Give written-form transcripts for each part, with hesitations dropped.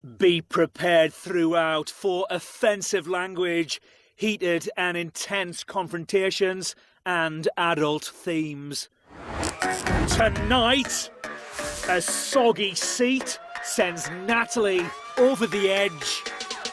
Be prepared throughout for offensive language, heated and intense confrontations and adult themes. Tonight, a soggy seat sends Natalie over the edge.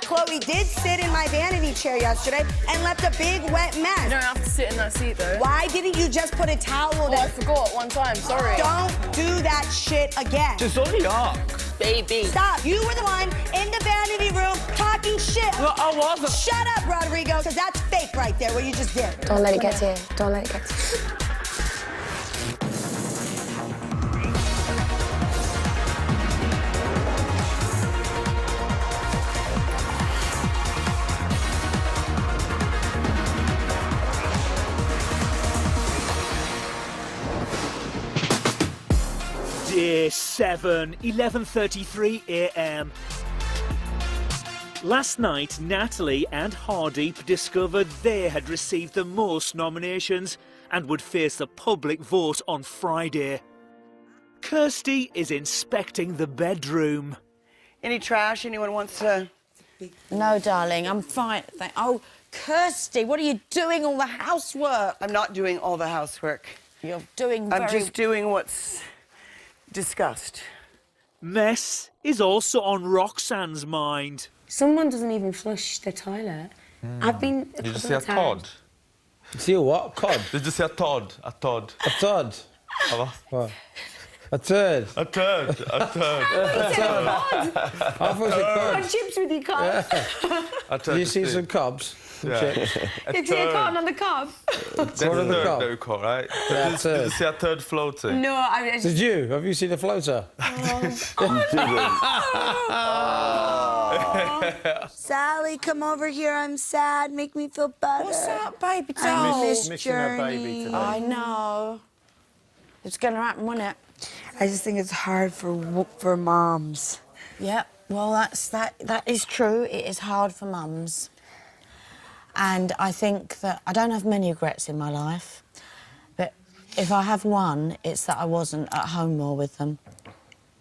Chloe did sit in my vanity chair yesterday and left a big wet mess. You don't have to sit in that seat, though. Why didn't you just put a towel down? I forgot one time, sorry. Don't do that shit again. Just on the arc. Baby. Stop. You were the one in the vanity room talking shit. No, I wasn't. Shut up, Rodrigo, because that's fake right there, what you just did. Don't let it get to you. Don't let it get to you. Day 7, 11:33 a.m. Last night, Natalie and Hardeep discovered they had received the most nominations and would face the public vote on Friday. Kirsty is inspecting the bedroom. Any trash anyone wants to... No, darling, I'm fine. Oh, Kirsty, what are you doing all the housework? I'm not doing all the housework. You're doing I'm just doing what's discussed. Mess is also on Roxanne's mind. Someone doesn't even flush the toilet. I've been. Did you say a Todd? See a what? Cod? Did you say a Todd? A Todd? A Todd? What? A turd? A turd. A turd. I thought it was a cod. Chips with your cod. A turd. Did you see some cobs? Some chips? Did you get caught on the cob? That's What are the third cob? that we call, right? Yeah, Did turd. you see a third floating? No, I just... Did you? Have you seen a floater? Sally, come over here. I'm sad. Make me feel better. What's up, baby doll? I miss Missing her baby Journey. today. I know. It's going to happen, won't it? I just think it's hard for moms. Yeah, well, that is true. It is hard for mums. And I think that I don't have many regrets in my life, but if I have one, it's that I wasn't at home more with them.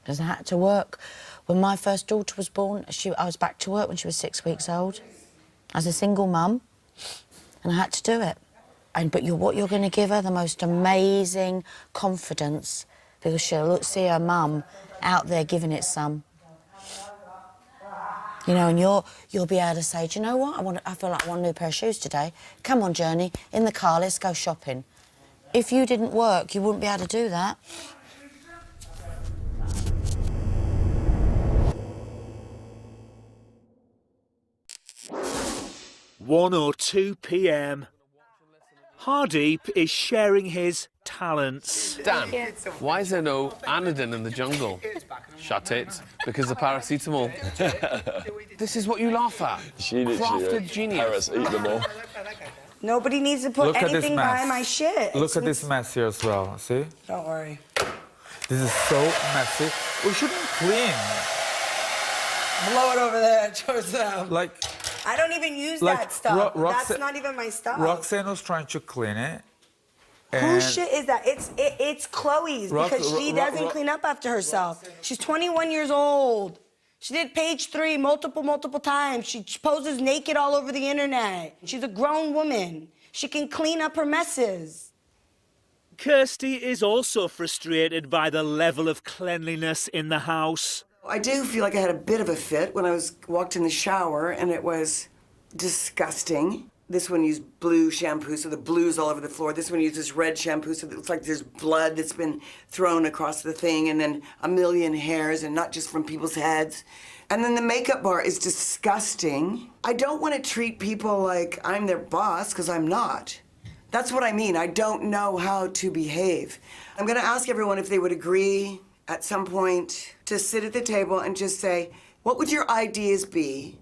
Because I had to work. When my first daughter was born, I was back to work when she was 6 weeks old, as a single mum, and I had to do it. But what you're going to give her, the most amazing confidence, because she'll see her mum out there giving it some. You know, and you'll be able to say, do you know what? I feel like I want a new pair of shoes today. Come on, Journey, in the car, let's go shopping. If you didn't work, you wouldn't be able to do that. (1:02 p.m. Hardeep is sharing his talents. Dan, why is there no anodyne in the jungle? Shut it, because the paracetamol. This is what you laugh at. Crafted genius. Eat them all. Nobody needs to put Look at this anything by mess. my shit. Look at this mess here as well, see? Don't worry. This is so messy. We shouldn't clean. Blow it over there towards them. Like, I don't even use Like, that stuff. Roxa- That's not even my stuff. Roxanne was trying to clean it. Whose shit is that? It's Chloe's, because she doesn't clean up after herself. She's 21 years old. She did page 3 multiple times. She poses naked all over the internet. She's a grown woman. She can clean up her messes. Kirsty is also frustrated by the level of cleanliness in the house. I do feel like I had a bit of a fit when I walked in the shower, and it was disgusting. This one used blue shampoo, so the blue's all over the floor. This one uses red shampoo, so it looks like there's blood that's been thrown across the thing, and then a million hairs, and not just from people's heads. And then the makeup bar is disgusting. I don't want to treat people like I'm their boss, because I'm not. That's what I mean. I don't know how to behave. I'm going to ask everyone if they would agree at some point to sit at the table and just say, what would your ideas be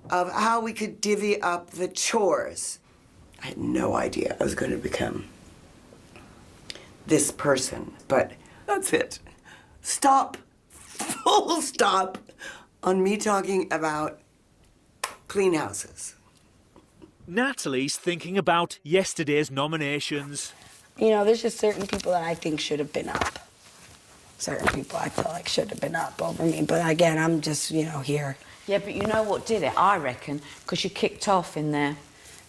of how we could divvy up the chores? I had no idea I was going to become this person, but that's it. Stop, full stop, on me talking about clean houses. Natalie's thinking about yesterday's nominations. You know, there's just certain people that I think should have been up. certain people I feel like should have been up over me. But again, I'm just, you know, here. Yeah, but you know what did it, I reckon? Because you kicked off in there.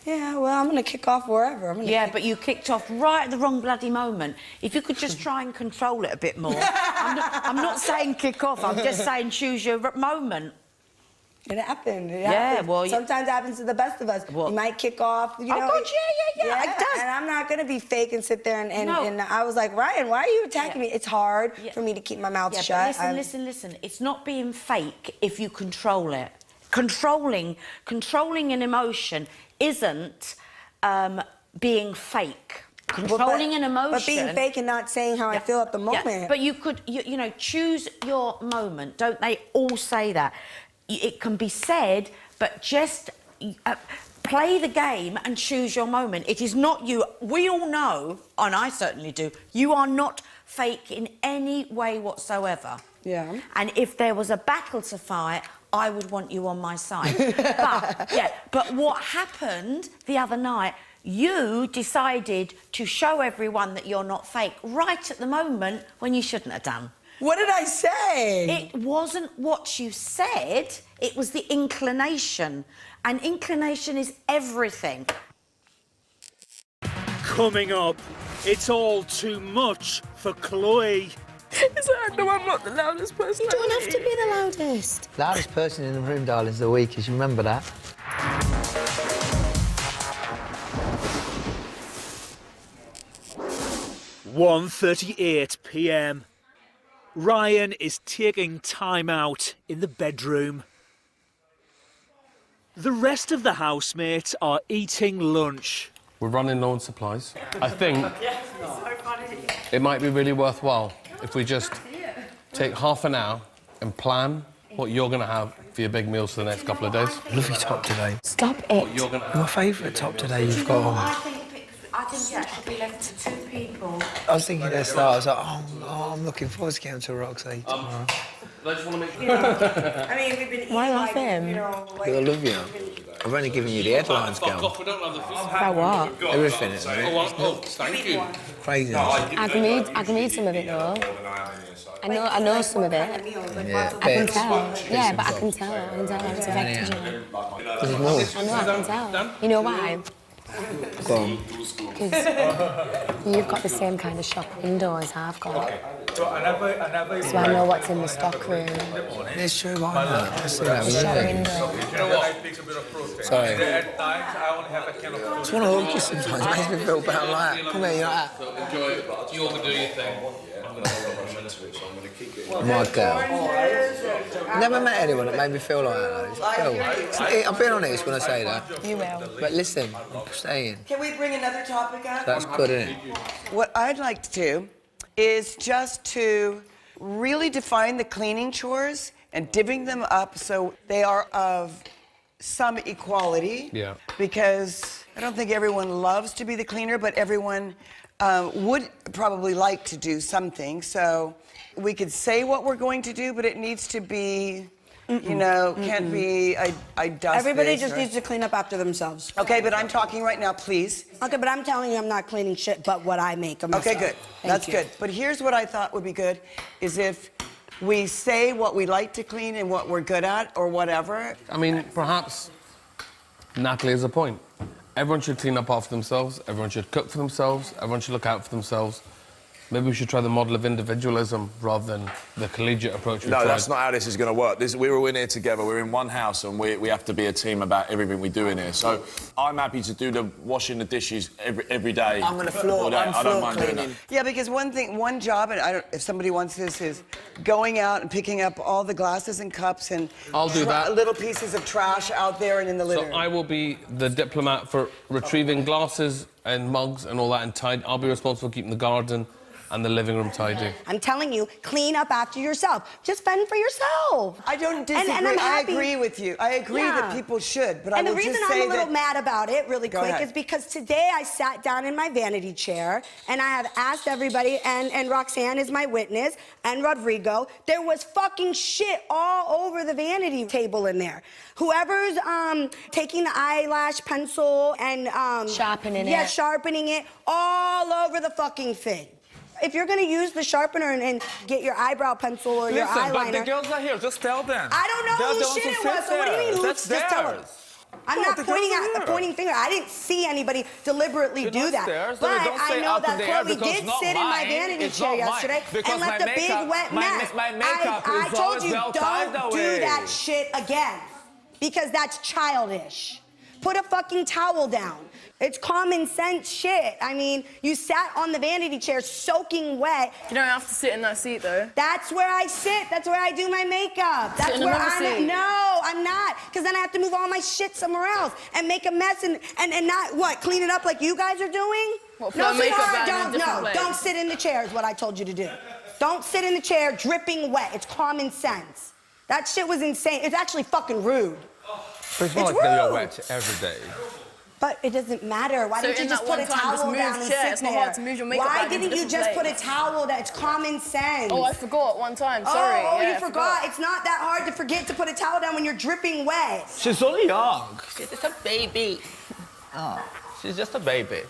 Yeah, well, I'm going to kick off wherever. But you kicked off right at the wrong bloody moment. If you could just try and control it a bit more. I'm not saying kick off, I'm just saying choose your moment. It happened. Well... Sometimes it happens to the best of us. What? You might kick off, you know. Oh, God, yeah. It does. And I'm not going to be fake and sit there and I was like, Ryan, why are you attacking me? It's hard for me to keep my mouth shut. But listen. It's not being fake if you control it. Controlling an emotion isn't being fake. Controlling an emotion... But being fake and not saying how I feel at the moment. Yeah. But you could, you know, choose your moment. Don't they all say that? It can be said, but just play the game and choose your moment. It is not you. We all know, and I certainly do, you are not fake in any way whatsoever. Yeah. And if there was a battle to fight, I would want you on my side. But what happened the other night, you decided to show everyone that you're not fake right at the moment when you shouldn't have done. What did I say? It wasn't what you said, it was the inclination. And inclination is everything. Coming up, it's all too much for Chloe. It's like, no, I'm not the loudest person. You don't have to be the loudest. Loudest person in the room, darling, is the weakest. You remember that? 1:38 p.m. Ryan is taking time out in the bedroom. The rest of the housemates are eating lunch. We're running low on supplies. I think it might be really worthwhile if we just take half an hour and plan what you're going to have for your big meals for the next couple of days. Love your top today. Stop it. My favourite top today you've got on. I think that should be left to 2 people. I was thinking at the start, I was like, oh, I'm looking forward to getting to Roxy tomorrow. I just want to make sure. I mean, we've been eating, Why laugh at him? you know, like... I love you. I've only given you the headlines, Fuck girl. off, we don't have the food. About what? Everything is Thank you. crazy. I can read some of it though. I know some of it. Yeah, I can tell. Yeah, but I can tell how it's affected you. There's more. I know, I can tell. You know why? Go on. Because you've got the same kind of shop window as I've got. So I know what's in the stock room. It's true, why not? Let's see that Shop window. window. Sorry. I just want to hug you sometimes. It makes me feel bad like that. Come here, you're like that. Enjoy it. You all can do your thing. My girl. Never met anyone that made me feel like that. I've been honest when I say that. You will. But listen, I'm staying. Can we bring another topic up? That's good, isn't it? What I'd like to do is just to really define the cleaning chores and divvying them up so they are of some equality. Yeah. Because I don't think everyone loves to be the cleaner, but everyone would probably like to do something. So we could say what we're going to do, but it needs to be, you know, can't be, I dust Everybody this, just or... needs to clean up after themselves. Okay, but I'm talking right now, please. Okay, but I'm telling you I'm not cleaning shit but what I make of myself. Okay, good. That's good. But here's what I thought would be good, is if we say what we like to clean and what we're good at or whatever. I mean, perhaps Natalie has a point. Everyone should clean up after themselves, everyone should cook for themselves, everyone should look out for themselves. Maybe we should try the model of individualism rather than the collegiate approach we've tried. No, that's not how this is going to work. We're all in here together. We're in one house, and we have to be a team about everything we do in here. So I'm happy to do the washing the dishes every day. I'm going to floor. I don't mind doing that. Yeah, because one job, and I don't, if somebody wants this, is going out and picking up all the glasses and cups and I'll do that. Little pieces of trash out there and in the litter. So I will be the diplomat for retrieving glasses and mugs and all that, and I'll be responsible for keeping the garden and the living room tidy. I'm telling you, clean up after yourself. Just fend for yourself. I don't disagree. And I'm I happy. agree with you. I agree that people should, but I and will the reason just say I'm a little that... mad about it, really Go quick, ahead. is because today I sat down in my vanity chair and I have asked everybody, and Roxanne is my witness, and Rodrigo, there was fucking shit all over the vanity table in there. Whoever's taking the eyelash pencil and Sharpening it. Yeah, sharpening it all over the fucking thing. If you're gonna use the sharpener and get your eyebrow pencil or your eyeliner... but the girls are here. Just tell them. I don't know whose shit it was, so what do you mean who's? Just tell them. I'm not pointing finger. I didn't see anybody deliberately do that. But I know that Chloe did sit in my vanity chair yesterday and left a big wet mess. I told you, don't do that shit again. Because that's childish. Put a fucking towel down. It's common sense shit. I mean, you sat on the vanity chair soaking wet. You don't have to sit in that seat, though. That's where I sit. That's where I do my makeup. That's where I'm... No, I'm not. Because then I have to move all my shit somewhere else and make a mess and not, what, clean it up like you guys are doing? Well, no, sweetheart, don't sit in the chair is what I told you to do. Don't sit in the chair dripping wet. It's common sense. That shit was insane. It's actually fucking rude. But it's not like they're wet every day. But it doesn't matter. Why didn't you just put a towel down and sit there? Why didn't you just put a towel down? It's common sense. Oh, I forgot one time. Sorry. Oh, you forgot. It's not that hard to forget to put a towel down when you're dripping wet. She's only young. She's just a baby. Oh, she's just a baby.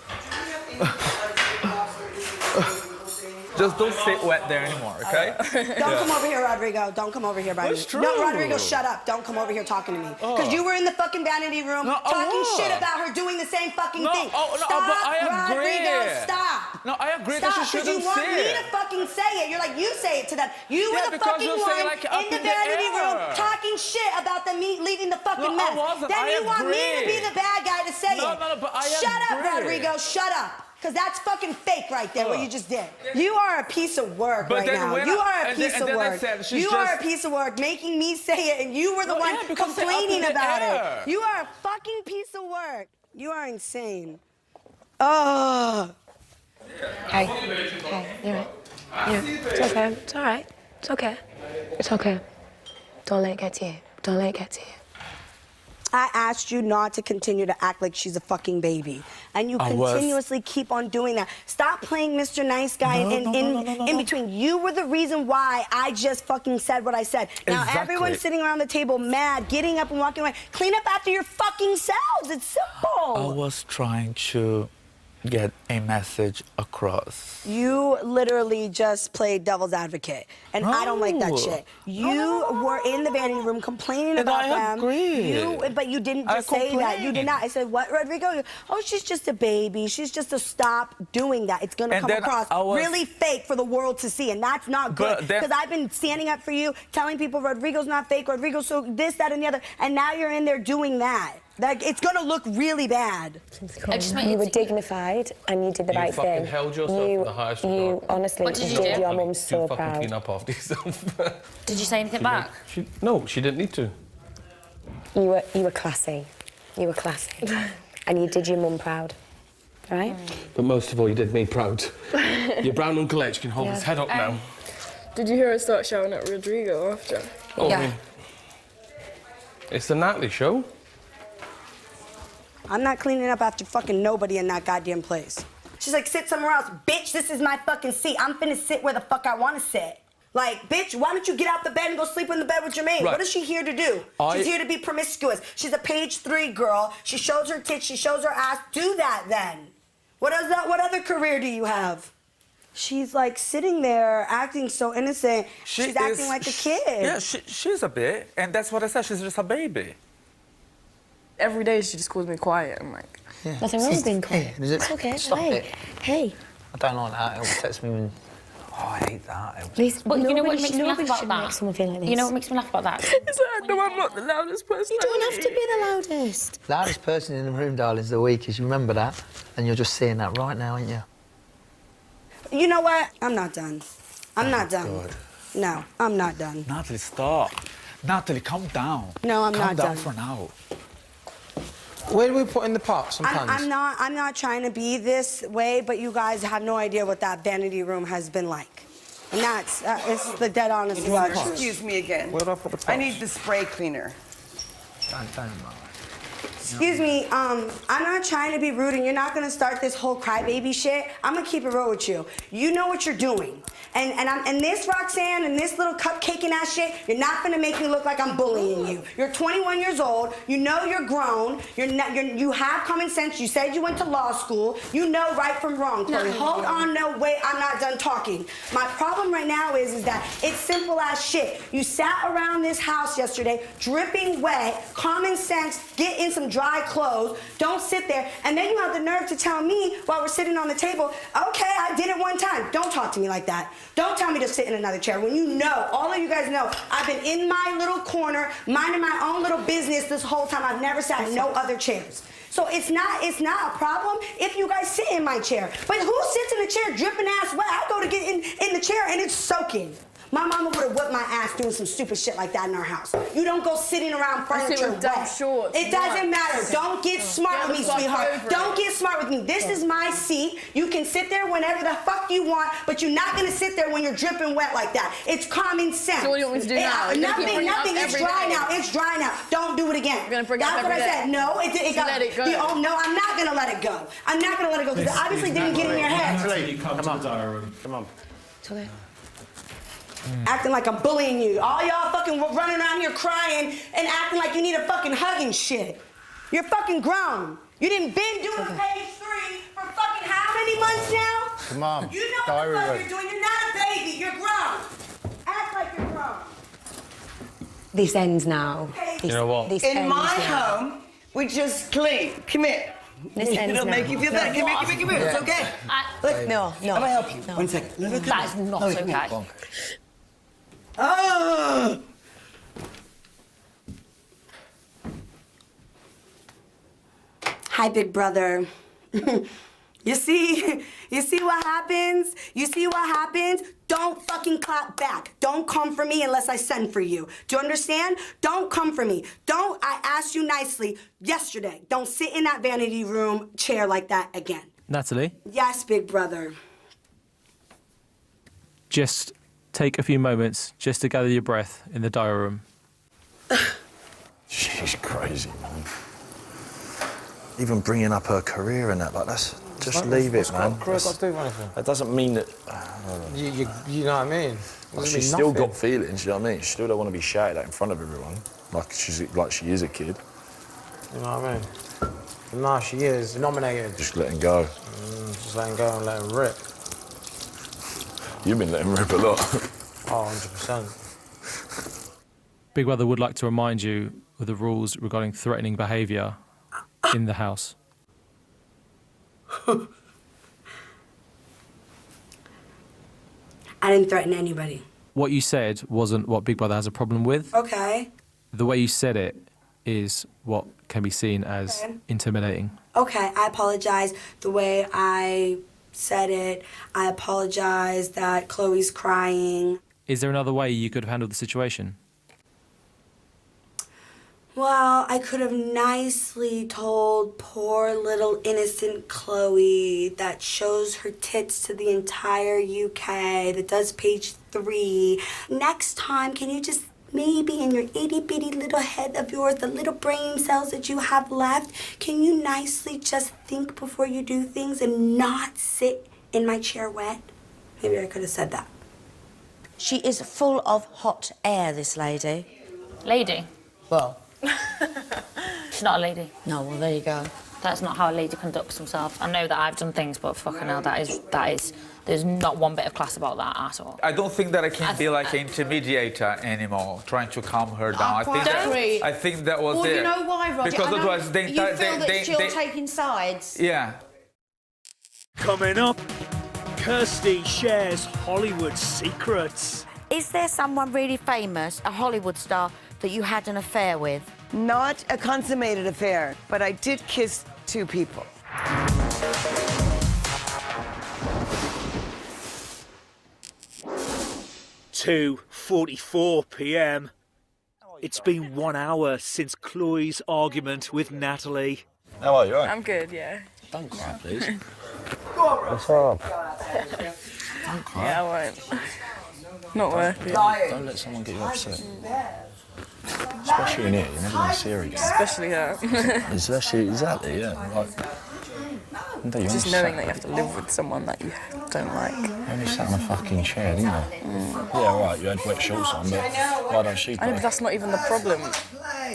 Just don't sit wet there anymore, okay? Don't come over here, Rodrigo. Don't come over here by me. No, Rodrigo, shut up. Don't come over here talking to me. Because you were in the fucking vanity room talking shit about her doing the same fucking thing. Stop, but I agree. Rodrigo, stop. No, I agree that she shouldn't Because you want sit. me to fucking say it. You're like, you say it to them. You were the fucking one like in the vanity room talking shit about them leaving the fucking mess. Then you want me to be the bad guy to say it. No, but I agree. Shut up, Rodrigo. Shut up. Because that's fucking fake right there, what you just did. You are a piece of work right now. You are a piece of work. You are a piece of work, making me say it, and you were the one complaining about it. You are a fucking piece of work. You are insane. Oh. Hey, you're right. Yeah, it's okay. It's all right. It's okay. It's okay. Don't let it get to you. Don't let it get to you. I asked you not to continue to act like she's a fucking baby. And you continuously keep on doing that. Stop playing Mr. Nice Guy in between. You were the reason why I just fucking said what I said. Now everyone's sitting around the table mad, getting up and walking away. Clean up after your fucking selves. It's simple. I was trying to get a message across. You literally just played devil's advocate, and I don't like that shit. You were in the vanity room complaining about them. Agree. But you didn't just say that. You did not. I said, what, Rodrigo? Oh, she's just a baby. She's just a... Stop doing that. It's going to come across really fake for the world to see, and that's not good. Because I've been standing up for you, telling people Rodrigo's not fake, Rodrigo's so this, that, and the other, and now you're in there doing that. Like, it's gonna look really bad. You were dignified and you did the right thing. You fucking held yourself to the highest regard. You honestly did your mum so proud. Clean up after yourself. Did you say anything back? No, she didn't need to. You were classy. You were classy. And you did your mum proud. Right? But most of all, you did me proud. Your brown Uncle H can hold his head up now. Did you hear her start shouting at Rodrigo after? Oh, yeah. I mean, it's the nightly show. I'm not cleaning up after fucking nobody in that goddamn place. She's like, sit somewhere else. Bitch, this is my fucking seat. I'm finna sit where the fuck I wanna sit. Like, bitch, why don't you get out the bed and go sleep in the bed with your maid? Right. What is she here to do? She's here to be promiscuous. She's a page 3 girl. She shows her tits, she shows her ass. Do that then. What other career do you have? She's like sitting there acting so innocent. She's acting like a kid. Yeah, she's a bit, and that's what I said. She's just a baby. Every day she just calls me quiet. I'm like, nothing wrong with being quiet. It's okay. Stop it. Hey. I don't like that. It upsets me when... Oh, I hate that. But you know what makes me laugh about that? Make someone feel like this. You know what makes me laugh about that? It's like, no, I'm not the loudest person. You don't have to be the loudest. Loudest person in the room, darling, is the weakest. You remember that? And you're just seeing that right now, aren't you? You know what? I'm not done. I'm not done. God. No, I'm not done. Natalie, stop. Natalie, calm down. No, I'm not done. Calm down for now. Where do we put in the pots and pans? I'm not trying to be this way, but you guys have no idea what that vanity room has been like. And that's, it's the dead honest truth. Excuse me again. Where do I put the pots? I need the spray cleaner. Excuse me, I'm not trying to be rude, and you're not gonna start this whole crybaby shit. I'm gonna keep it real with you. You know what you're doing. And this Roxanne and this little cupcaking ass shit, you're not gonna make me look like I'm bullying you. You're 21 years old. You know you're grown. You have common sense. You said you went to law school. You know right from wrong, Chloe. Hold on, no, wait, I'm not done talking. My problem right now is that it's simple ass shit. You sat around this house yesterday, dripping wet, common sense, get in some dry clothes, don't sit there, and then you have the nerve to tell me while we're sitting on the table, okay, I did it one time. Don't talk to me like that. Don't tell me to sit in another chair when you know, all of you guys know, I've been in my little corner, minding my own little business this whole time. I've never sat in no other chairs. So it's not a problem if you guys sit in my chair. But who sits in a chair dripping ass wet? I go to get in the chair and it's soaking. My mama would have whipped my ass doing some stupid shit like that in our house. You don't go sitting around furniture wet. Shorts. It doesn't matter. Don't get smart with me, sweetheart. Don't get smart with me. This is my seat. You can sit there whenever the fuck you want, but you're not gonna sit there when you're dripping wet like that. It's common sense. So what do you want me to do now? Nothing. It's dry now. It's dry now. Don't do it again. You're gonna bring it up That's what I said. No, it got. Let it go. No, I'm not gonna let it go. I'm not gonna let it go because it obviously didn't get in your head. Come to the diary room. Come on. It's okay. Acting like I'm bullying you. All y'all fucking running around here crying and acting like you need a fucking hug and shit. You're fucking grown. You didn't been doing page 3 for fucking how many months now? Come on. You know what the fuck you're doing. You're not a baby. You're grown. Act like you're grown. This ends now. You know what? In my home, we just clean. Come here. It'll make you feel better. Come here. It's okay. Look, No. I'm gonna help you. 1 second. Look, That is not okay. Oh! Hi, big brother. You see what happens? You see what happens? Don't fucking clap back. Don't come for me unless I send for you. Do you understand? Don't come for me. I asked you nicely yesterday. Don't sit in that vanity room chair like that again. Natalie? Yes, big brother. Just take a few moments just to gather your breath in the diary room. She's crazy, man. Even bringing up her career and that, like, that's... Just leave it, man. That doesn't mean that... You know what I mean? She's still got feelings, you know what I mean? She still don't want to be shouted at in front of everyone, like she is a kid. You know what I mean? No, she is nominated. Just letting go. Just letting go and letting rip. You've been letting rip a lot. Oh, 100%. Big Brother would like to remind you of the rules regarding threatening behaviour in the house. I didn't threaten anybody. What you said wasn't what Big Brother has a problem with. Okay. The way you said it is what can be seen as intimidating. Okay, I apologize the way I said it. I apologize that Chloe's crying. Is there another way you could have handled the situation? Well, I could have nicely told poor little innocent Chloe that shows her tits to the entire UK, that does page 3. Next time, can you just maybe in your itty-bitty little head of yours, the little brain cells that you have left, can you nicely just think before you do things and not sit in my chair wet? Maybe I could have said that. She is full of hot air, this lady. Lady? Well... She's not a lady. No, well, there you go. That's not how a lady conducts herself. I know that I've done things, but fucking hell, that is... There's not one bit of class about that at all. I don't think that I can be like an intermediator anymore, trying to calm her down. I think that was well, there. You know why, Roger? Because otherwise you feel that you're taking sides. Yeah. Coming up, Kirsty shares Hollywood secrets. Is there someone really famous, a Hollywood star, that you had an affair with? Not a consummated affair, but I did kiss 2 people. 2:44 p.m. It's been 1 hour since Chloe's argument with Natalie. How are you, all right? I'm good, yeah. Don't cry, please. What's up? Don't cry. Yeah, I won't. Not worth it. Don't let someone get you upset. Especially in here, you're never going to see her again. Especially her. Especially, exactly, yeah. Like, Just knowing that you have to live with someone that you don't like. You only sat on a fucking chair, didn't you? Yeah, right, you had wet shorts on, but why don't she I know, play? but that's not even the problem.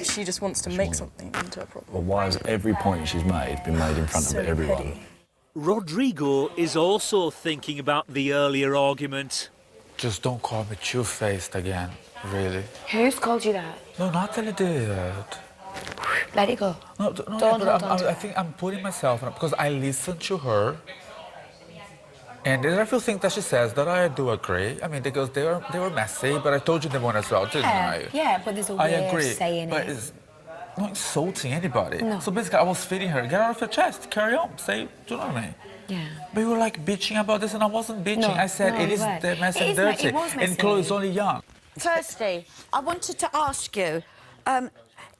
She just wants to make something into a problem. Well, why has every point she's made been made in front of everyone? petty. Rodrigo is also thinking about the earlier argument. Just don't call me two-faced again, really. Who's called you that? No, Natalie did. Let it go. No, Don't hold on to I think I'm putting myself on because I listen to her, and there are a few things that she says that I do agree. I mean, because they were messy, but I told you them one as well, didn't I? Yeah, but there's a way of saying but it. it's not insulting anybody. No. So basically, I was feeding her, get out of your chest, carry on, say, do you know what I mean? Yeah. But you were like bitching about this, and I wasn't bitching. No, I said no, it is you weren't. messy It and is dirty, it was messy. and Chloe's only young. Kirsty, I wanted to ask you,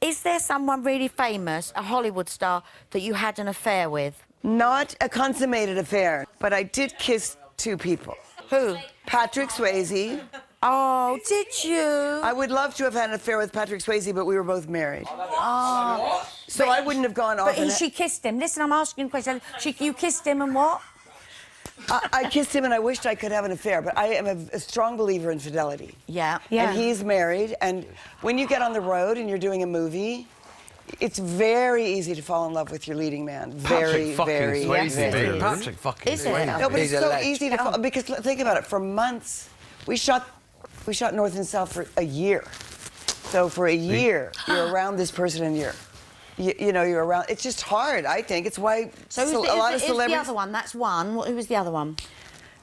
is there someone really famous, a Hollywood star, that you had an affair with? Not a consummated affair, but I did kiss 2 people. Who? Patrick Swayze. Oh, did you? I would love to have had an affair with Patrick Swayze, but we were both married. Oh. So I wouldn't have gone off. But she kissed him. Listen, I'm asking you a question. You kissed him and what? I kissed him and I wished I could have an affair, but I am a strong believer in fidelity. Yeah. And he's married, and when you get on the road and you're doing a movie, it's very easy to fall in love with your leading man. Very, very, very. Patrick fucking Is it? Swayze. No, but it's He's a so legend. easy to fall, because think about it. For months, we shot North and South for a year. So for a year, you're around this person, and you're around. It's just hard. I think it's why So a lot of who's celebrities. the other one? That's one. Who was the other one?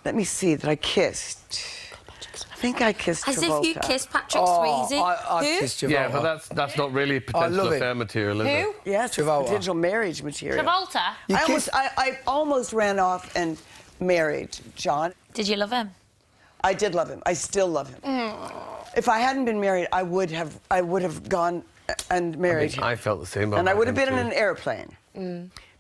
Let me see that I kissed. I think I kissed As Travolta. if you kissed Patrick Swayze. I Who? kissed Travolta. Yeah, but that's not really potential love it. affair material, is it? Yes, Travolta. potential marriage material. Travolta. I almost ran off and married John. Did you love him? I did love him. I still love him. If I hadn't been married, I would have gone and married him. I felt the same. And I would have been him in an airplane.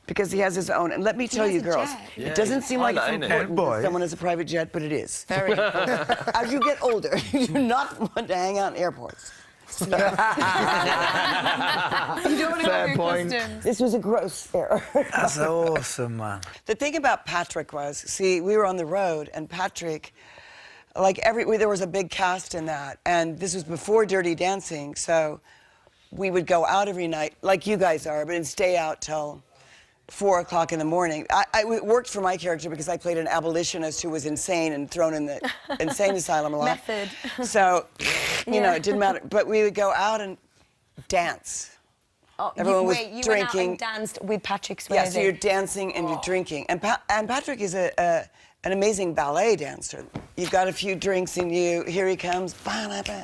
Because he has his own. And let me tell you, girls, it doesn't seem like it's important that someone has a private jet, but it is. Very important. As you get older, you do not want to hang out in airports. You don't want to go through customs. This was a gross error. That's awesome, man. The thing about Patrick was, see, we were on the road, and Patrick, like there was a big cast in that, and this was before Dirty Dancing, so we would go out every night, like you guys are, but and stay out till 4 o'clock in the morning. It worked for my character because I played an abolitionist who was insane and thrown in the insane asylum a lot. Method. So, you know, it didn't matter. But we would go out and dance. Oh, Everyone was you drinking. went out and danced with Patrick Swayze. Yeah, so you're dancing and you're drinking. And Patrick is an amazing ballet dancer. You've got a few drinks in you. Here he comes,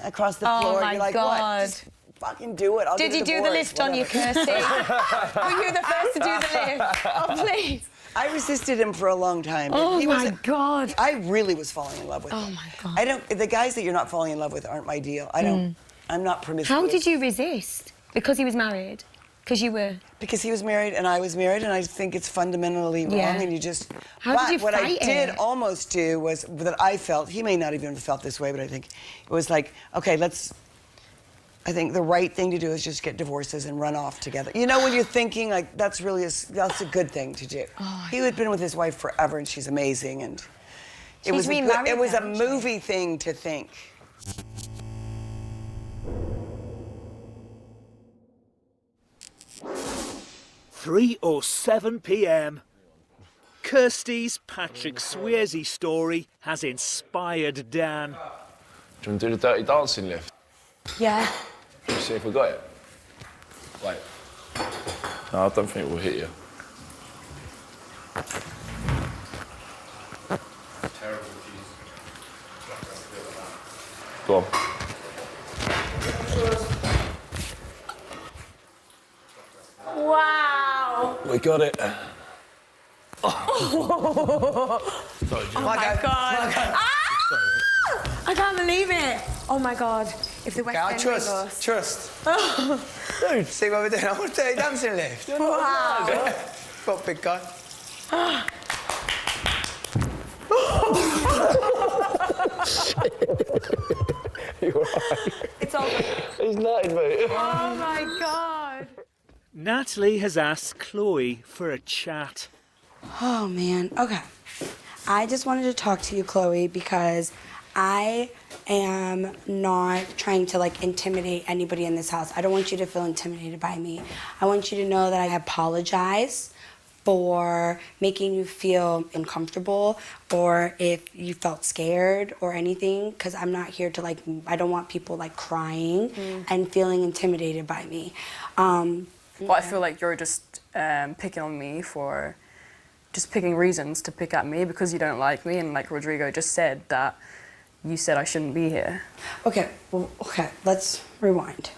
across the floor. Oh my You're like, God. what? Just fucking do it. I'll Did get he a do the divorce, lift on you, whatever. Kirsty? Were you the first to do the lift? Oh, please. I resisted him for a long time. Oh, he my God. I really was falling in love with him. Oh, my God. The guys that you're not falling in love with aren't my deal. I'm not promiscuous. How did you resist? Because he was married? Because you were... Because he was married and I was married, and I think it's fundamentally wrong, Yeah. and you just... How but did you what I fight did it? almost do was, that I felt, he may not even have felt this way, but I think it was like, okay, I think the right thing to do is just get divorces and run off together. You know, when you're thinking, like, that's a good thing to do. Oh, he had been with his wife forever, and she's amazing, and it She's was remarried it was now, a isn't she? movie thing to think. (3:07 p.m). Kirsty's Patrick Swayze story has inspired Dan. Do you want to do the Dirty Dancing lift? Yeah. Let's see if we got it. Wait. No, I don't think it will hit you. Go on. Wow. We got it. Oh my God. Ah! I can't believe it. Oh my God. If the West End goes. Trust. Dude, see what we're doing? I want to do a dancing lift. Wow. Got big guy. You're right. It's over. He's nutted, mate. Oh my God. Natalie has asked Chloe for a chat. Oh, man. Okay. I just wanted to talk to you, Chloe, because I am not trying to like intimidate anybody in this house. I don't want you to feel intimidated by me. I want you to know that I apologize for making you feel uncomfortable or if you felt scared or anything, because I'm not here to like, I don't want people like crying and feeling intimidated by me. But I feel like you're just picking on me for just picking reasons to pick at me because you don't like me, and like Rodrigo just said that you said I shouldn't be here. Okay, well, okay, let's rewind.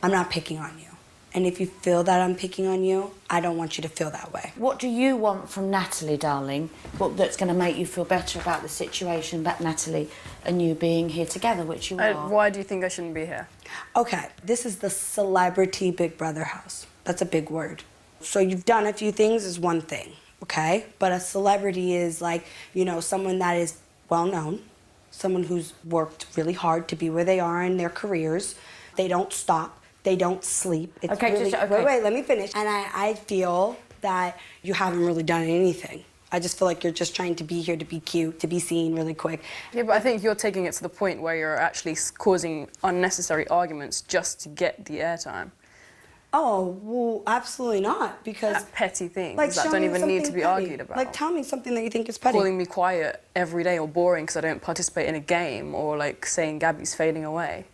I'm not picking on you. And if you feel that I'm picking on you, I don't want you to feel that way. What do you want from Natalie, darling? What that's going to make you feel better about the situation, about Natalie and you being here together, which you are? Why do you think I shouldn't be here? Okay, this is the celebrity Big Brother house. That's a big word. So you've done a few things is one thing, okay? But a celebrity is like, you know, someone that is well-known, someone who's worked really hard to be where they are in their careers. They don't stop. They don't sleep. It's Okay, really, just, okay. Wait, let me finish. And I feel that you haven't really done anything. I just feel like you're just trying to be here to be cute, to be seen really quick. Yeah, but I think you're taking it to the point where you're actually causing unnecessary arguments just to get the airtime. Oh, well, absolutely not, because... petty things like, that show don't me even need to something be petty. argued about. Like, tell me something that you think is petty. Calling me quiet every day or boring because I don't participate in a game, or like saying Gabby's fading away.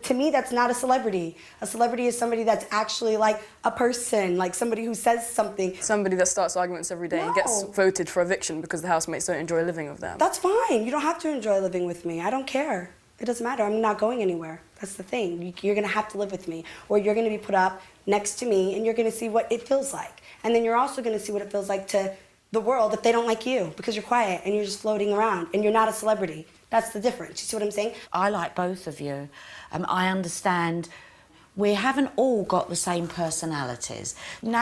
To me, that's not a celebrity. A celebrity is somebody that's actually like a person, like somebody who says something. Somebody that starts arguments every day and gets voted for eviction because the housemates don't enjoy living with them. That's fine. You don't have to enjoy living with me. I don't care. It doesn't matter. I'm not going anywhere. That's the thing. You're going to have to live with me, or you're going to be put up next to me, and you're going to see what it feels like. And then you're also going to see what it feels like to the world if they don't like you, because you're quiet and you're just floating around, and you're not a celebrity. That's the difference. You see what I'm saying? I like both of you. I understand we haven't all got the same personalities.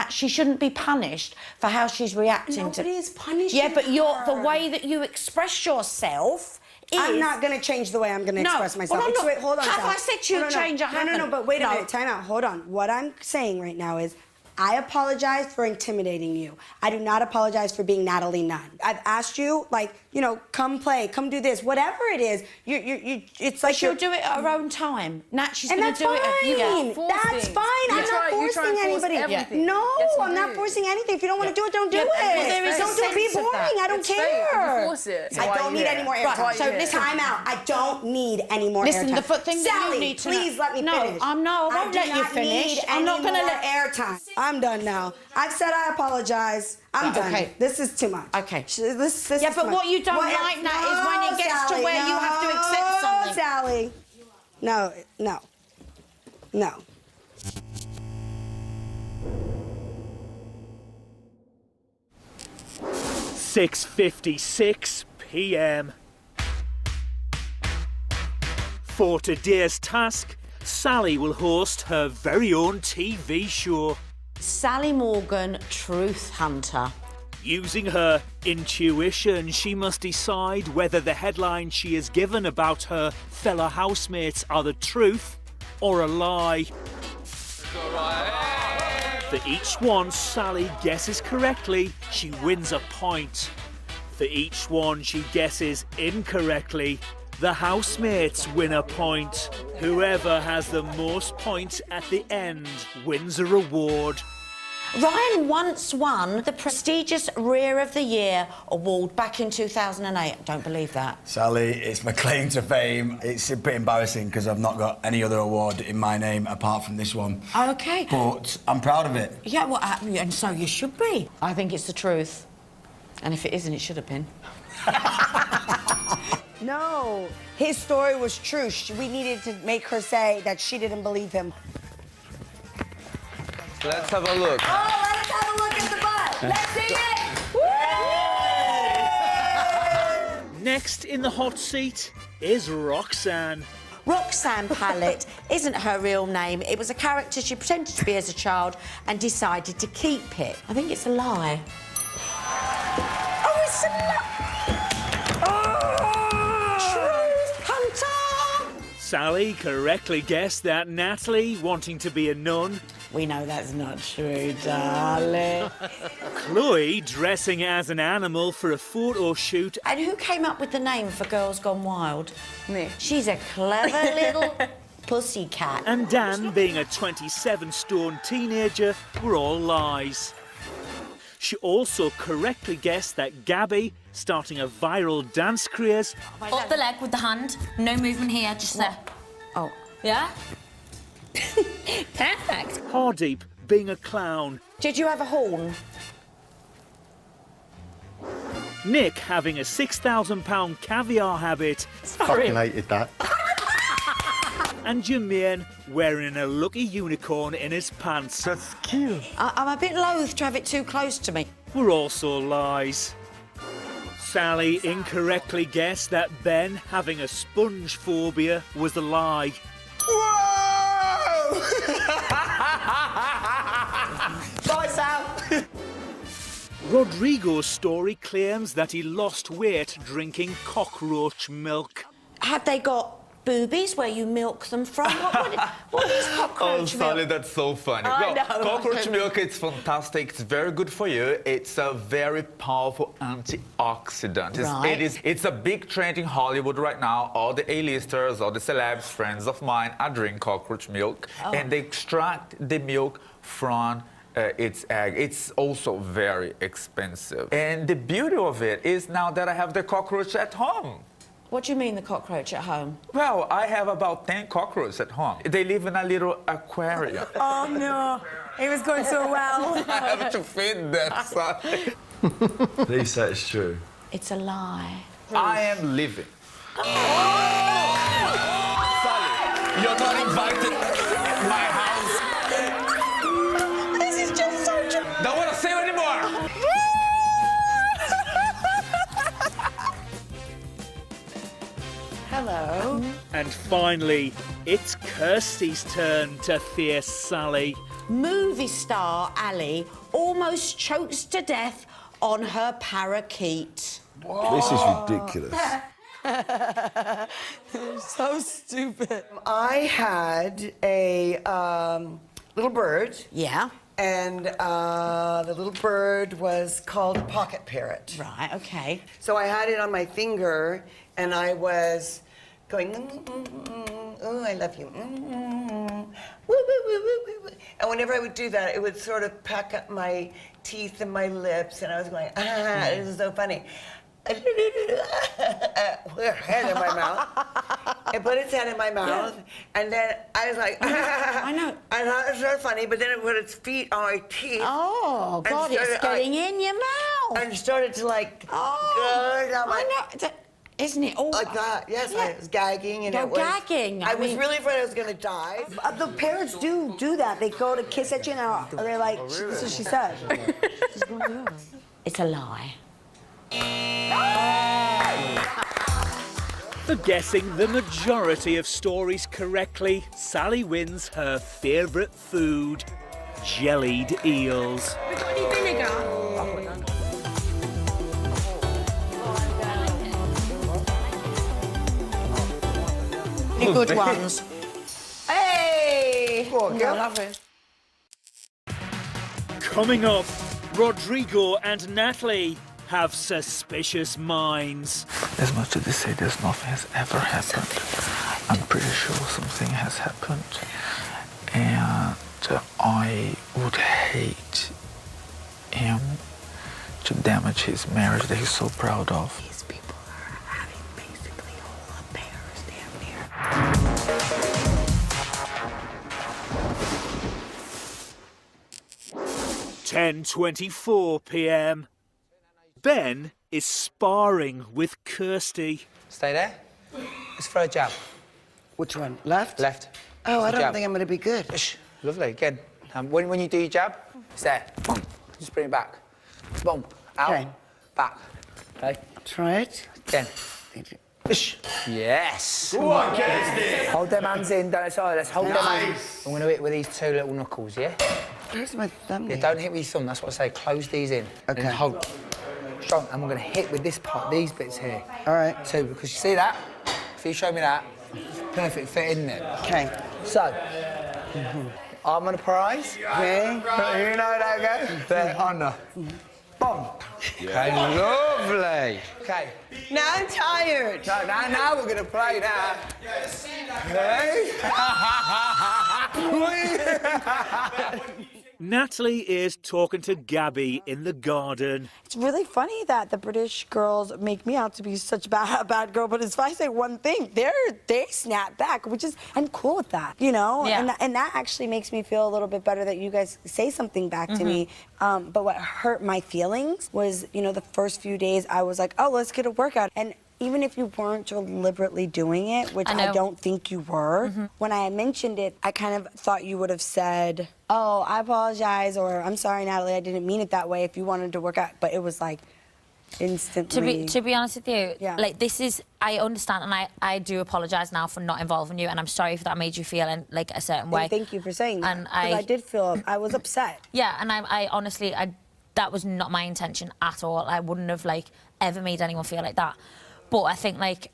She shouldn't be punished for how she's reacting. Nobody is punishing Yeah, but the her. way that you express yourself is... I'm not going to change the way I'm going to express myself. Well, Wait, hold on, have Sal. I said to you change? I haven't. No, but wait a minute. Time out. Hold on. What I'm saying right now is I apologize for intimidating you. I do not apologize for being Natalie Nunn. I've asked you, like, you know, come play, come do this, whatever it is. It's like she'll do it at her own time. She's going to do it. That's fine. I'm not forcing anybody. No, I'm not forcing anything. If you don't want to do it, don't do it. Don't do it. Be boring. I don't care. Force it. I don't need any more airtime. So listen, time out. I don't need any more airtime. Listen, the thing that you Sally, need to please let me finish. I won't let you finish. I'm not going to let airtime. I'm done now. I've said I apologize. I'm done. Okay. This is too much. Okay. This yeah, is but too what much. you don't like now is when it gets to where you have to accept something. Sally. No. 6:56 p.m. For today's task, Sally will host her very own TV show. Sally Morgan, Truth Hunter. Using her intuition, she must decide whether the headlines she is given about her fellow housemates are the truth or a lie. For each one Sally guesses correctly, she wins a point. For each one she guesses incorrectly, the housemates win a point. Whoever has the most points at the end wins a reward. Ryan once won the prestigious Rear of the Year award back in 2008. I don't believe that. Sally, it's my claim to fame. It's a bit embarrassing because I've not got any other award in my name apart from this one. OK. But I'm proud of it. Yeah, well, and so you should be. I think it's the truth. And if it isn't, it should have been. No, his story was true. We needed to make her say that she didn't believe him. Let's have a look. Oh, let's have a look at the butt. Let's see it. Woo! Next in the hot seat is Roxanne. Roxanne Pallett isn't her real name. It was a character she pretended to be as a child and decided to keep it. I think it's a lie. Oh, it's a lie! Oh! Truth Hunter! Sally correctly guessed that Natalie, wanting to be a nun. We know that's not true, darling. Chloe, dressing as an animal for a photo shoot. And who came up with the name for Girls Gone Wild? Me. She's a clever little pussycat. And Dan, being a 27-stone teenager, were all lies. She also correctly guessed that Gabby, starting a viral dance craze... Up the leg with the hand. No movement here, just there. Oh. Yeah? Perfect. Hardeep, being a clown. Did you have a horn? Nick, having a £6,000 caviar habit. Fucking hated that. And Jermaine wearing a lucky unicorn in his pants. That's cute. I'm a bit loath to have it too close to me. Were also lies. Sally incorrectly guessed that Ben, having a sponge phobia, was a lie. Whoa! Bye, Sal. Rodrigo's story claims that he lost weight drinking cockroach milk. Have they got boobies where you milk them from? What is cockroach Oh, Sally, milk? that's so funny. I Well, know. cockroach milk, it's fantastic. It's very good for you. It's a very powerful antioxidant. Right. It's a big trend in Hollywood right now. All the A-listers, all the celebs, friends of mine are drinking cockroach milk. Oh. And they extract the milk from its egg. It's also very expensive. And the beauty of it is now that I have the cockroach at home. What do you mean, the cockroach at home? Well, I have about 10 cockroaches at home. They live in a little aquarium. Oh, no. It was going so well. I have to feed them, Sally. Please say it's true. It's a lie. I am living. Sally, you're not invited to my house. This is just so true. Don't want to say it anymore. Hello. And finally, it's Kirsty's turn to face Sally. Movie star Ali almost chokes to death on her parakeet. This is ridiculous. So stupid. I had a little bird. Yeah. And the little bird was called a pocket parrot. Right, okay. So I had it on my finger, and I was going, oh, I love you. Woo, woo, woo, woo, woo. And whenever I would do that, it would sort of pack up my teeth and my lips, and I was going, this is so funny. With her head in my mouth. It put its head in my mouth, and then I was like, I know. I thought it was so funny, but then it put its feet on my teeth. Oh, and God, it's started, getting in your mouth. And started to, like, go down my... I know. Isn't it all... Like that, yes, Yeah. I was gagging, and You're it was... gagging. I was mean- really afraid I was gonna die. The parents do that. They go to kiss at you and they're like, this is what she said. It's a lie. For guessing the majority of stories correctly, Sally wins her favourite food, jellied eels. Any vinegar? Any good ones. Hey! I love it. Coming up, Rodrigo and Natalie have suspicious minds. As much as they say there's nothing has ever happened, I'm pretty sure something has happened. And I would hate him to damage his marriage that he's so proud of. These people are having basically all affairs down here. 10:24 p.m. Ben is sparring with Kirsty. Stay there. Let's throw a jab. Which one? Left? Left. Oh, I don't Jab. think I'm gonna be good. Shh. Lovely. Good. When you do your jab, it's there. Boom. Just bring it back. Boom. Out. Okay. Back. Okay. Try it. Again. Thank you. Shh. Yes. Go on, Kirsty. Hold them hands in. Don't sorry. Let's hold them hands. I'm going to hit with these two little knuckles, yeah? Where's my thumb? Yeah, don't hit with your thumb. That's what I say. Close these in. Okay. And hold. Strong. And we're going to hit with this part, these bits here. All right. So, because you see that? If you show me that. perfect fit, isn't it? Okay. So, I'm on a prize. Okay. You know how that goes? There, honour. Boom. Okay, lovely. Okay. Now I'm tired. So now we're gonna play now. Okay. Natalie is talking to Gabby in the garden. It's really funny that the British girls make me out to be such a bad girl, but if I say one thing, they snap back, which is, I'm cool with that, you know? Yeah. And that actually makes me feel a little bit better that you guys say something back to me. But what hurt my feelings was, you know, the first few days I was like, oh, let's get a workout. And even if you weren't deliberately doing it, which I don't think you were, when I mentioned it, I kind of thought you would have said, oh, I apologize, or I'm sorry, Natalie, I didn't mean it that way if you wanted to work out. But it was like instantly. To be honest with you, Yeah. like this is, I understand and I do apologise now for not involving you, and I'm sorry if that made you feel in like a certain way. And thank you for saying that. And Because I did feel, I was upset. Yeah, and I honestly, that was not my intention at all. I wouldn't have like ever made anyone feel like that. But I think like,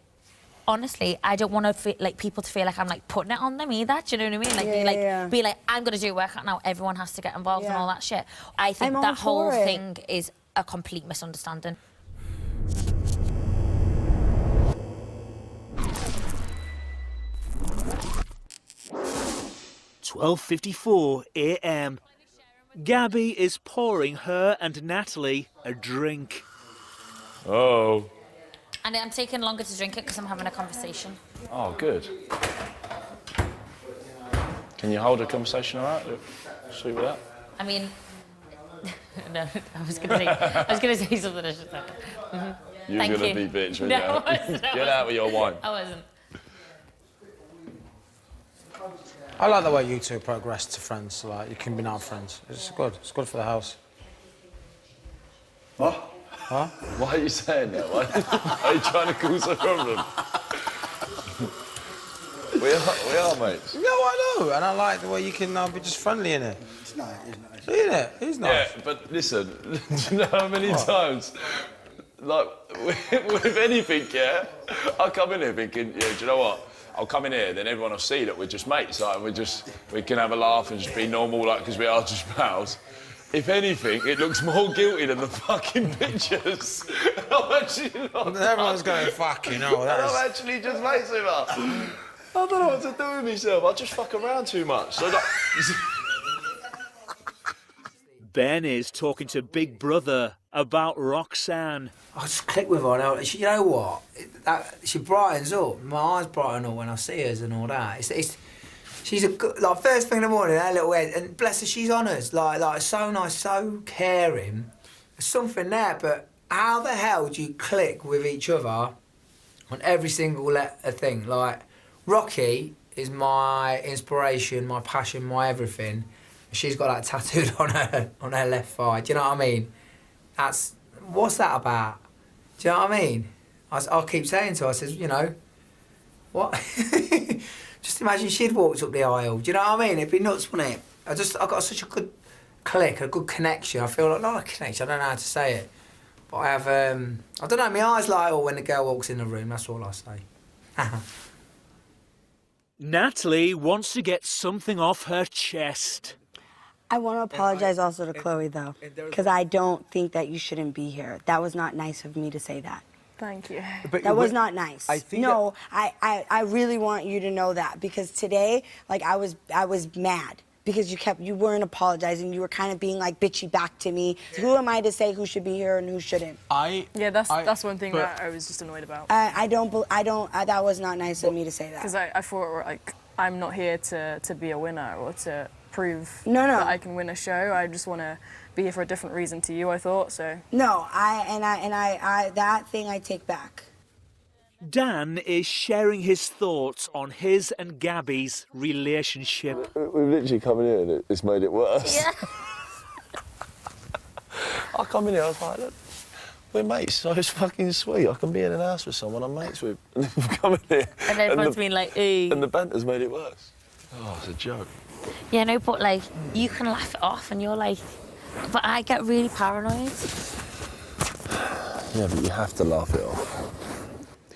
honestly, I don't want to like people to feel like I'm like putting it on them either. Do you know what I mean? Like be like I'm gonna do a workout now. Everyone has to get involved and all that shit. I think I'm all that whole for it. thing is a complete misunderstanding. "12:54 a.m. Gabby is pouring her and Natalie a drink. Oh. And I'm taking longer to drink it because I'm having a conversation. Oh, good. Can you hold a conversation all right? See with that? I mean, no, I was gonna say something. I should say. You're Thank gonna you. be bitch when No, you I wasn't. get out with your wine. I wasn't. I like the way you two progress to friends. Like you can be now friends. It's good. It's good for the house. What? Huh? Why are you saying that? Why are you trying to cause a problem? we are mates. No, I know, and I like the way you can be just friendly in it. It's nice, isn't it? Isn't it? He's nice. Yeah, but listen, do you know how many times, like, with anything, yeah, I come in here thinking, yeah, do you know what? I'll come in here, then everyone will see that we're just mates, like, we can have a laugh and just be normal, like, because we are just pals. If anything, it looks more guilty than the fucking pictures. I'm actually not. Everyone's going fucking hell. And I'm actually just mates with her. I don't know what to do with myself. I just fuck around too much. So, like, Ben is talking to Big Brother about Roxanne. I just click with her now. You know what? She brightens up. My eyes brighten up when I see her and all that. She's a good, like, first thing in the morning, her little head, and bless her, she's on us. Like so nice, so caring. There's something there, but how the hell do you click with each other on every single thing? Like, Rocky is my inspiration, my passion, my everything. She's got that tattooed on her left thigh. Do you know what I mean? What's that about? Do you know what I mean? I'll keep saying to her, I says, you know, what? Just imagine she'd walked up the aisle. Do you know what I mean? It'd be nuts, wouldn't it? I got such a good click, a good connection. I feel like, not a connection, I don't know how to say it. But I have, I don't know, my eyes light up when the girl walks in the room, that's all I say. Natalie wants to get something off her chest. I want to apologize also to Chloe, though, because I don't think that you shouldn't be here. That was not nice of me to say that. Thank you. That was not nice. I think I really want you to know that, because today, like, I was mad because you weren't apologizing. You were kind of being like bitchy back to me. Who am I to say who should be here and who shouldn't? Yeah, that's one thing that I was just annoyed about. That was not nice of me to say that. Because I thought, like, I'm not here to be a winner or to prove No. that I can win a show. I just want to be here for a different reason to you, I thought, so. No, that thing I take back. Dan is sharing his thoughts on his and Gabby's relationship. We've literally come in here and it's made it worse. Yeah. I come in here, I was like, look, we're mates, so it's fucking sweet. I can be in an house with someone I'm mates with. And then we've come in here. And everyone's been like, ooh. And the banter's made it worse. Oh, it's a joke. Yeah, no, but like, you can laugh it off and you're like, but I get really paranoid. Yeah, but you have to laugh it off.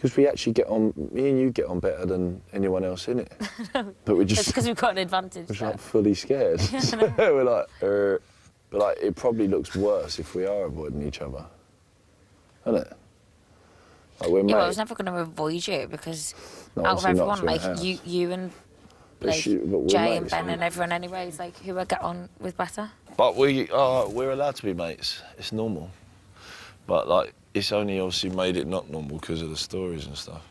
Because we actually get on, me and you get on better than anyone else in it. But we just... It's because we've got an advantage. We're just like fully scared. So we're like, but like, it probably looks worse if we are avoiding each other. Isn't it? Like, we're Yeah, well, I mates. was never going to avoid you because No, out of obviously not, everyone, it's your like house. you and But like we're Jay and mates, Ben aren't and everyone anyway is like who I get on with better. But we're allowed to be mates. It's normal. But like, it's only obviously made it not normal because of the stories and stuff.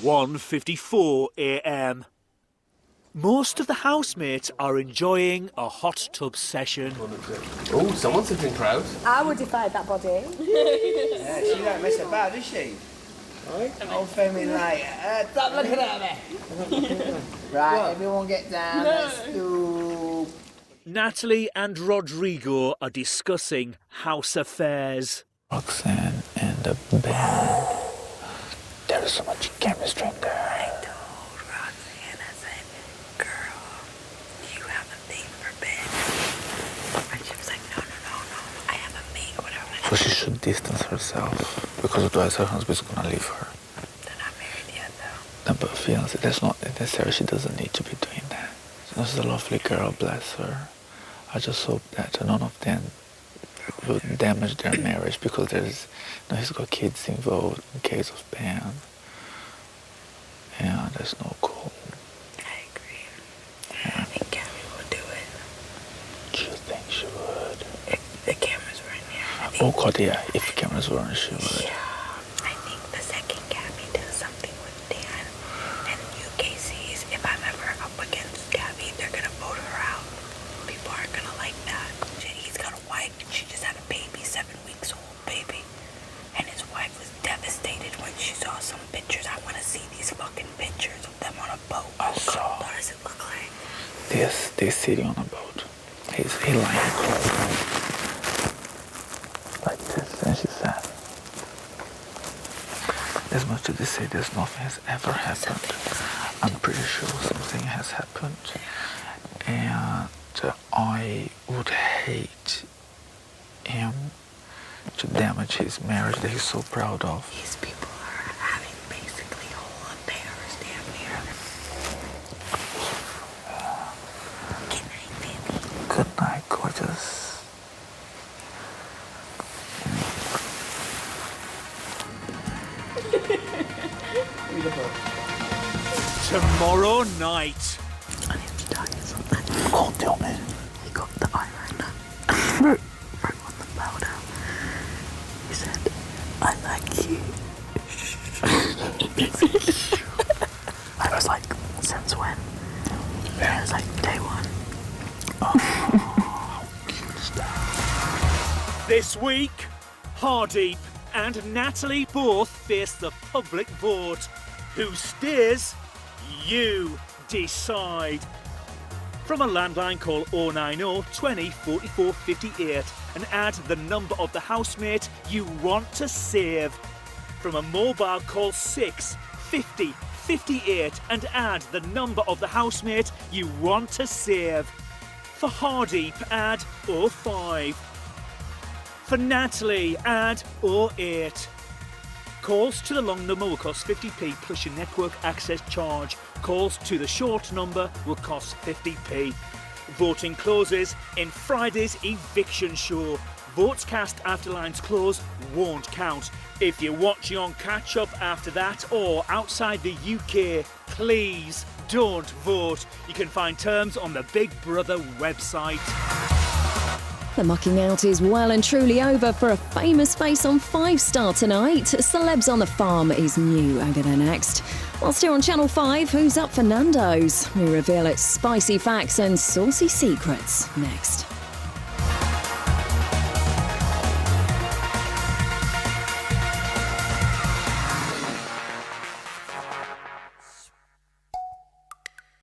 (1:54 a.m). Most of the housemates are enjoying a hot tub session. Oh, someone's sitting proud. I would defy that body. Yeah, she don't mess about, does she? Old feminine like, stop looking at me. Right, everyone get down, let's do... Natalie and Rodrigo are discussing house affairs. Roxanne and the band. There is so much chemistry in there. I told Roxanne, I said, girl, you have a thing for Ben. And she was like, no, I have a mate, whatever. So she should distance herself because otherwise her husband's gonna leave her. They're not married yet, though. No, but fiance, that's not necessary. She doesn't need to be doing that. She's a lovely girl, bless her. I just hope that none of them will damage their marriage because there's, he's got kids involved in case of Ben. Yeah, that's no cool. I agree. I think Gabby will do it. Do you think she would? If the cameras were in here. Oh God, yeah, if the cameras weren't, she would. Yeah. I think the second Gabby does something with Dan and UK sees if I'm ever up against Gabby, they're gonna vote her out. People aren't gonna like that. He's got a wife and she just had a baby, 7 weeks old baby. And his wife was devastated when she saw some pictures. I want to see these fucking pictures of them on a boat. I saw. What does it look like? They're sitting on a boat. He lying close. Like this, and she said, as much as they say there's nothing has ever happened, I'm pretty sure something has happened. And I would hate him to damage his marriage that he's so proud of. These people are having basically whole affairs damn near. Good night, baby. Good night, gorgeous. Tomorrow night. I need to tell you something. Can't tell me. He got the eyeliner. Wrote on the powder. He said, I like you. I was like, since when? And I was like, day one. This week, Hardeep and Natalie both face the public vote. Who stays? You decide. From a landline, call 090 20 44 58 and add the number of the housemate you want to save. From a mobile, call 6 50 58 and add the number of the housemate you want to save. For Hardeep, add 05. For Natalie, add 08. Calls to the long number will cost 50p plus your network access charge. Calls to the short number will cost 50p. Voting closes in Friday's eviction show. Votes cast after lines close won't count. If you're watching on catch up after that or outside the UK, please don't vote. You can find terms on the Big Brother website. The mucking out is well and truly over for a famous face on 5 Star tonight. Celebs on the Farm is new. Agatha next. Whilst here on Channel 5, who's up for Nando's? We reveal its spicy facts and saucy secrets next.